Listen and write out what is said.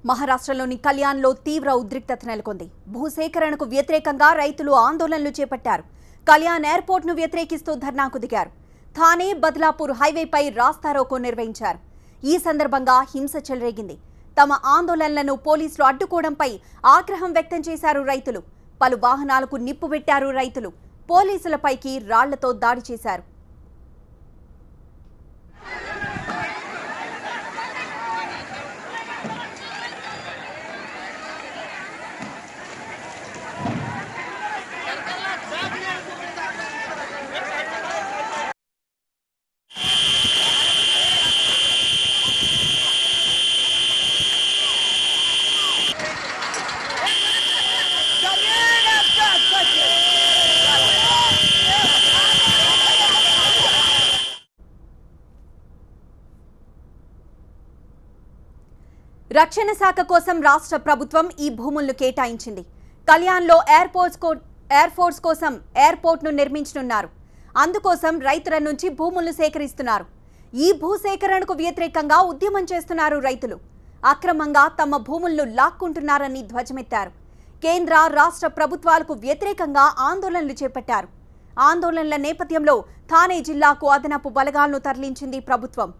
మహారాష్ట్రలోని కళ్యాణ్లో తీవ్ర ఉద్రిక్తత నెలకొంది. భూసేకరణకు వ్యతిరేకంగా రైతులు ఆందోళనలు చేపట్టారు. కళ్యాణ్ ఎయిర్పోర్ట్ను వ్యతిరేకిస్తూ ధర్నాకు దిగారు. థానే బద్లాపూర్ హైవేపై రాస్తారోకో నిర్వహించారు. ఈ సందర్భంగా హింస చెలరేగింది. తమ ఆందోళనలను పోలీసులు అడ్డుకోవడంపై ఆగ్రహం వ్యక్తం చేశారు రైతులు. పలు వాహనాలకు నిప్పు పెట్టారు రైతులు. పోలీసులపైకి రాళ్లతో దాడి చేశారు. రక్షణ శాఖ కోసం రాష్ట్ర ప్రభుత్వం ఈ భూములను కేటాయించింది. కళ్యాణ్లో ఎయిర్ ఫోర్స్ కోసం ఎయిర్పోర్ట్ను నిర్మించనున్నారు. అందుకోసం రైతుల నుంచి భూములను సేకరిస్తున్నారు. ఈ భూసేకరణకు వ్యతిరేకంగా ఉద్యమం చేస్తున్నారు రైతులు. అక్రమంగా తమ భూములను లాక్కుంటున్నారని ధ్వజమెత్తారు. కేంద్ర రాష్ట్ర ప్రభుత్వాలకు వ్యతిరేకంగా ఆందోళనలు చేపట్టారు. ఆందోళనల నేపథ్యంలో థానే జిల్లాకు అదనపు బలగాలను తరలించింది ప్రభుత్వం.